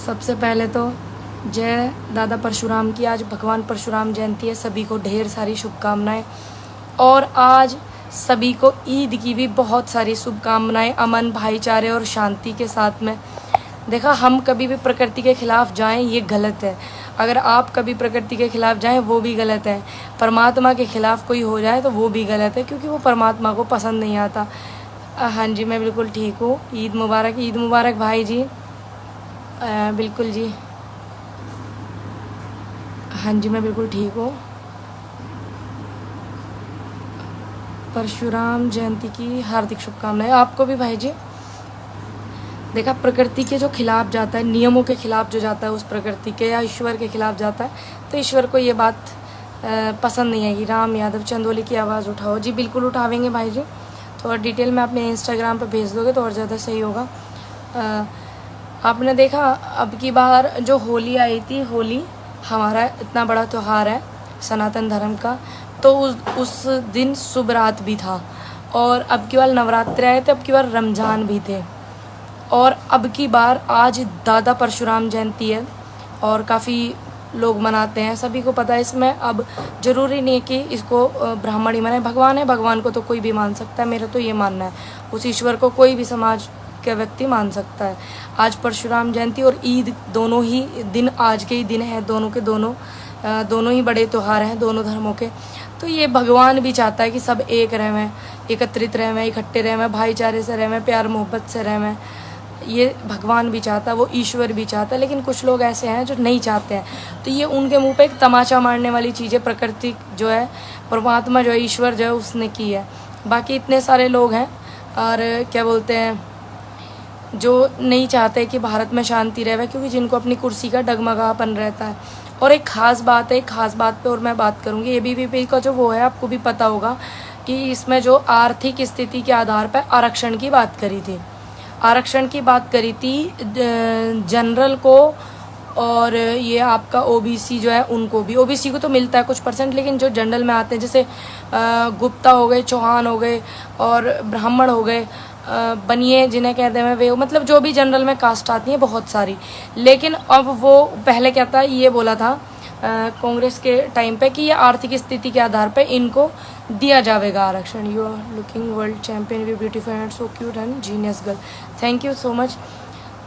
सबसे पहले तो जय दादा परशुराम की। आज भगवान परशुराम जयंती है, सभी को ढेर सारी शुभकामनाएं। और आज सभी को ईद की भी बहुत सारी शुभकामनाएं, अमन, भाईचारे और शांति के साथ में। देखा, हम कभी भी प्रकृति के खिलाफ जाएं ये गलत है। अगर आप कभी प्रकृति के खिलाफ जाएं वो भी गलत है। परमात्मा के खिलाफ कोई हो जाए तो वो भी गलत है, क्योंकि वो परमात्मा को पसंद नहीं आता। हाँ जी, मैं बिल्कुल ठीक हूँ। ईद मुबारक, ईद मुबारक भाई जी। बिल्कुल जी, हाँ जी, मैं बिल्कुल ठीक हूँ। परशुराम जयंती की हार्दिक शुभकामनाएं आपको भी भाई जी। देखा, प्रकृति के जो खिलाफ जाता है, नियमों के खिलाफ जो जाता है, उस प्रकृति के या ईश्वर के खिलाफ जाता है, तो ईश्वर को ये बात पसंद नहीं आएगी। राम यादव चंदोली की आवाज़ उठाओ। जी बिल्कुल उठावेंगे भाई जी। तो डिटेल में अपने इंस्टाग्राम पर भेज दोगे तो और ज़्यादा सही होगा। आपने देखा, अब की बार जो होली आई थी, होली हमारा इतना बड़ा त्यौहार है सनातन धर्म का, तो उस दिन शुभ रात भी था। और अब की बार नवरात्रि आए थे, अब की बार रमज़ान भी थे। और अब की बार आज दादा परशुराम जयंती है और काफ़ी लोग मनाते हैं, सभी को पता है। इसमें अब ज़रूरी नहीं है कि इसको ब्राह्मण ही मनाए। भगवान है, भगवान को तो कोई भी मान सकता है, मेरा तो ये मानना है। उस ईश्वर को कोई भी समाज का व्यक्ति मान सकता है। आज परशुराम जयंती और ईद दोनों ही दिन आज के ही दिन है, दोनों ही बड़े त्यौहार हैं दोनों धर्मों के। तो ये भगवान भी चाहता है कि सब एक रहें, एकत्रित रहें, इकट्ठे रहें, भाईचारे से रहें, प्यार मोहब्बत से रहें। ये भगवान भी चाहता है, वो ईश्वर भी चाहता है। लेकिन कुछ लोग ऐसे हैं जो नहीं चाहते हैं, तो ये उनके मुंह पे एक तमाचा मारने वाली चीज़ है। प्रकृति जो है, परमात्मा जो है, ईश्वर जो है, उसने की है। बाकी इतने सारे लोग हैं और क्या बोलते हैं, जो नहीं चाहते कि भारत में शांति रहे, क्योंकि जिनको अपनी कुर्सी का डगमगापन रहता है। और एक ख़ास बात है, एक ख़ास बात पे और मैं बात करूँगी। एबीवीपी का जो वो है, आपको भी पता होगा कि इसमें जो आर्थिक स्थिति के आधार पर आरक्षण की बात करी थी, जनरल को, और ये आपका ओबीसी जो है उनको भी। ओबीसी को तो मिलता है कुछ परसेंट, लेकिन जो जनरल में आते हैं, जैसे गुप्ता हो गए, चौहान हो गए और ब्राह्मण हो गए, बनिए जिन्हें कहते हैं, वे मतलब जो भी जनरल में कास्ट आती हैं बहुत सारी। लेकिन अब वो पहले क्या था, ये बोला था कांग्रेस के टाइम पे कि ये आर्थिक स्थिति के आधार पे इनको दिया जाएगा आरक्षण। You are looking world champion, we beautiful and so cute and genius girl, thank you so much.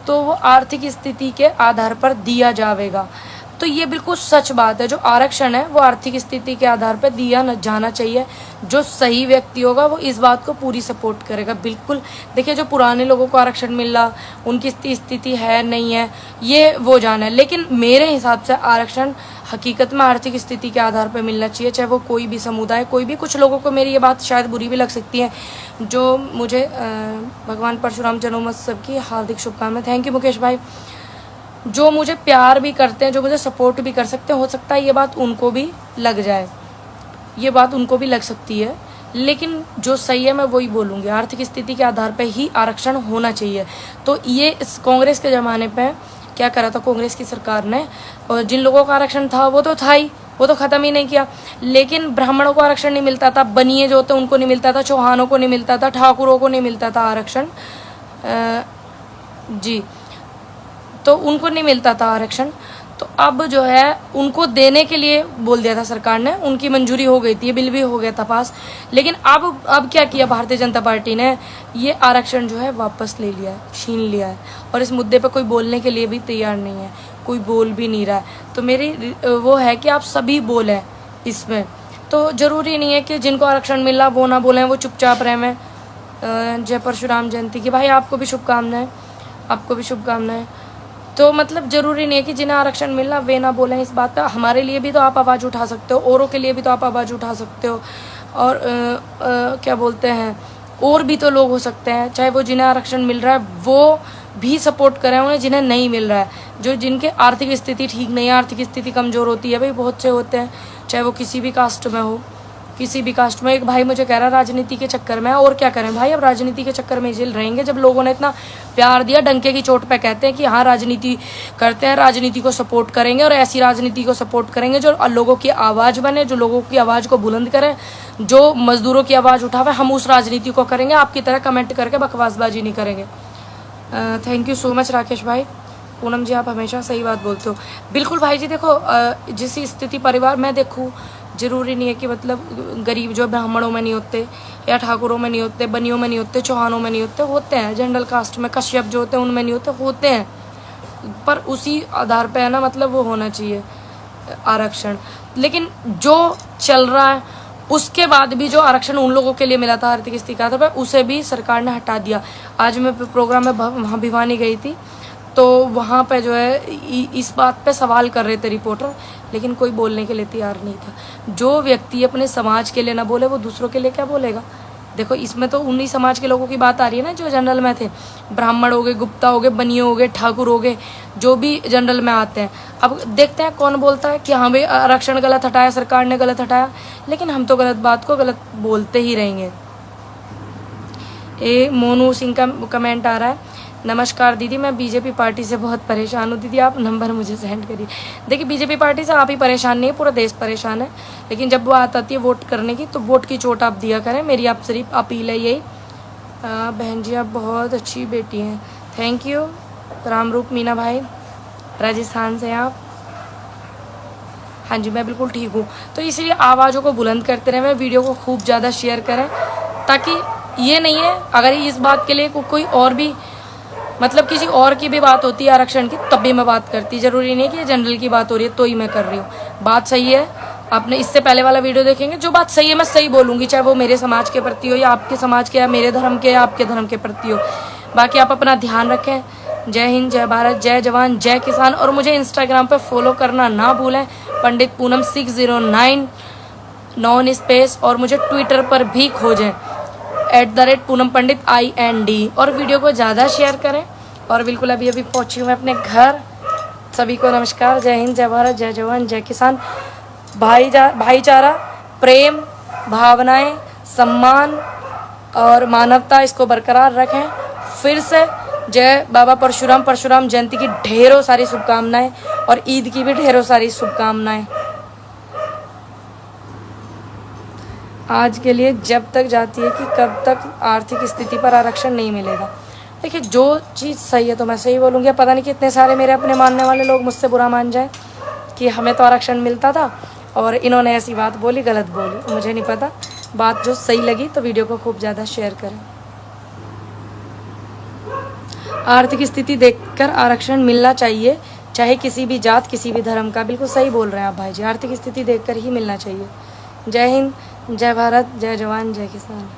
तो वो आर्थिक स्थिति के आधार पर दिया जाएगा, तो ये बिल्कुल सच बात है। जो आरक्षण है वो आर्थिक स्थिति के आधार पर दिया जाना चाहिए। जो सही व्यक्ति होगा वो इस बात को पूरी सपोर्ट करेगा। बिल्कुल देखिए, जो पुराने लोगों को आरक्षण मिल रहा, उनकी स्थिति है नहीं है ये वो जाना है, लेकिन मेरे हिसाब से आरक्षण हकीकत में आर्थिक स्थिति के आधार पर मिलना चाहिए, चाहे वो कोई भी समुदाय, कोई भी। कुछ लोगों को मेरी ये बात शायद बुरी भी लग सकती है। जो मुझे भगवान परशुराम जन्मोत्सव की हार्दिक शुभकामनाएं। थैंक यू मुकेश भाई। जो मुझे प्यार भी करते हैं, जो मुझे सपोर्ट भी कर सकते हैं, हो सकता है ये बात उनको भी लग जाए, ये बात उनको भी लग सकती है, लेकिन जो सही है मैं वही बोलूँगी। आर्थिक स्थिति के आधार पर ही आरक्षण होना चाहिए। तो ये इस कांग्रेस के ज़माने पे क्या करा था कांग्रेस की सरकार ने, और जिन लोगों का आरक्षण था वो तो था ही, वो तो ख़त्म ही नहीं किया। लेकिन ब्राह्मणों को आरक्षण नहीं मिलता था, बनिए जो होते उनको नहीं मिलता था, चौहानों को नहीं मिलता था, ठाकुरों को नहीं मिलता था आरक्षण, जी, तो उनको नहीं मिलता था आरक्षण। तो अब जो है उनको देने के लिए बोल दिया था सरकार ने, उनकी मंजूरी हो गई थी, बिल भी हो गया था पास। लेकिन अब क्या किया भारतीय जनता पार्टी ने, ये आरक्षण जो है वापस ले लिया है, छीन लिया है। और इस मुद्दे पे कोई बोलने के लिए भी तैयार नहीं है, कोई बोल भी नहीं रहा है। तो मेरी वो है कि आप सभी बोलें इसमें। तो ज़रूरी नहीं है कि जिनको आरक्षण मिला वो ना बोलें, वो चुपचाप रहें। जय परशुराम जयंती की भाई आपको भी शुभकामनाएं, आपको भी शुभकामनाएं। तो मतलब ज़रूरी नहीं है कि जिन्हें आरक्षण मिलना वे ना बोलें इस बात पर। हमारे लिए भी तो आप आवाज़ उठा सकते हो, औरों के लिए भी तो आप आवाज़ उठा सकते हो। और क्या बोलते हैं, और भी तो लोग हो सकते हैं, चाहे वो जिन्हें आरक्षण मिल रहा है वो भी सपोर्ट करें उन्हें, जिन्हें नहीं मिल रहा है, जो जिनके आर्थिक स्थिति ठीक नहीं है, आर्थिक स्थिति कमज़ोर होती है, भाई बहुत से होते हैं, चाहे वो किसी भी कास्ट में हो, किसी भी कास्ट में। एक भाई मुझे कह रहा है राजनीति के चक्कर में, और क्या करें भाई, अब राजनीति के चक्कर में जेल रहेंगे। जब लोगों ने इतना प्यार दिया, डंके की चोट पे कहते हैं कि हाँ राजनीति करते हैं, राजनीति को सपोर्ट करेंगे, और ऐसी राजनीति को सपोर्ट करेंगे जो लोगों की आवाज़ बने, जो लोगों की आवाज़ को बुलंद करे, जो मजदूरों की आवाज़ उठावे। हम उस राजनीति को करेंगे, आपकी तरह कमेंट करके बकवासबाजी नहीं करेंगे। Thank you so much Rakesh भाई। पूनम जी आप हमेशा सही बात बोलते हो। बिल्कुल भाई जी, देखो जिस स्थिति परिवार मैं देखूँ, जरूरी नहीं है कि मतलब गरीब जो ब्राह्मणों में नहीं होते या ठाकुरों में नहीं होते, बनियों में नहीं होते, चौहानों में नहीं होते, होते हैं जनरल कास्ट में, कश्यप जो होते हैं उनमें नहीं होते, होते हैं। पर उसी आधार पे है ना, मतलब वो होना चाहिए आरक्षण। लेकिन जो चल रहा है उसके बाद भी जो आरक्षण उन लोगों के लिए मिला था आर्थिक स्थिति के आधार पर, उसे भी सरकार ने हटा दिया। आज मैं प्रोग्राम में वहाँ भिवानी गई थी, तो वहाँ पे जो है इस बात पे सवाल कर रहे थे रिपोर्टर, लेकिन कोई बोलने के लिए तैयार नहीं था। जो व्यक्ति अपने समाज के लिए ना बोले वो दूसरों के लिए क्या बोलेगा। देखो इसमें तो उन्हीं समाज के लोगों की बात आ रही है ना जो जनरल में थे, ब्राह्मण हो गए, गुप्ता हो गए, बनिए हो गए, ठाकुर हो गए, जो भी जनरल में आते हैं। अब देखते हैं कौन बोलता है कि हाँ भाई आरक्षण गलत हटाया, सरकार ने गलत हटाया, लेकिन हम तो गलत बात को गलत बोलते ही रहेंगे। मोनू सिंह का कमेंट आ रहा है, नमस्कार दीदी, मैं बीजेपी पार्टी से बहुत परेशान हूँ। दीदी आप नंबर मुझे सेंड करिए। देखिए बीजेपी पार्टी से आप ही परेशान नहीं है, पूरा देश परेशान है, लेकिन जब वो आती है वोट करने की तो वोट की चोट आप दिया करें, मेरी आप सिर्फ अपील है यही। बहन जी आप बहुत अच्छी बेटी हैं, थैंक यू। रामरूप मीना भाई राजस्थान से आप। हाँ जी मैं बिल्कुल ठीक हूँ। तो इसलिए आवाज़ों को बुलंद करते रहें, वीडियो को खूब ज़्यादा शेयर करें, ताकि ये नहीं है अगर इस बात के लिए कोई और भी मतलब किसी और की भी बात होती है आरक्षण की तब भी मैं बात करती, जरूरी नहीं कि ये जनरल की बात हो रही है तो ही मैं कर रही हूँ। बात सही है, आपने इससे पहले वाला वीडियो देखेंगे, जो बात सही है मैं सही बोलूँगी, चाहे वो मेरे समाज के प्रति हो या आपके समाज के या मेरे धर्म के या आपके धर्म के प्रति हो। बाकी आप अपना ध्यान रखें। जय हिंद, जय भारत, जय जवान, जय किसान। और मुझे इंस्टाग्राम पर फॉलो करना ना भूलें, पंडित पूनम 609 नॉन स्पेस, और मुझे ट्विटर पर भी खोजें @पूनम पंडित IND। और वीडियो को ज़्यादा शेयर करें। और बिल्कुल अभी पहुंची हूँ मैं अपने घर। सभी को नमस्कार, जय हिंद, जय भारत, जय जवान, जय किसान। भाईचारा, प्रेम, भावनाएं, सम्मान और मानवता इसको बरकरार रखें। फिर से जय बाबा परशुराम जयंती की ढेरों सारी शुभकामनाएं और ईद की भी ढेरों सारी शुभकामनाएं। आज के लिए जब तक जाती है कि कब तक आर्थिक स्थिति पर आरक्षण नहीं मिलेगा। देखिए जो चीज़ सही है तो मैं सही बोलूँगी। पता नहीं कितने सारे मेरे अपने मानने वाले लोग मुझसे बुरा मान जाए कि हमें तो आरक्षण मिलता था और इन्होंने ऐसी बात बोली, गलत बोली, मुझे नहीं पता। बात जो सही लगी तो वीडियो को खूब ज़्यादा शेयर करें। आर्थिक स्थिति देखकर आरक्षण मिलना चाहिए, चाहे किसी भी जात किसी भी धर्म का। बिल्कुल सही बोल रहे हैं आप भाई जी, आर्थिक स्थिति देखकर ही मिलना चाहिए। जय हिंद, जय भारत, जय जवान, जय किसान।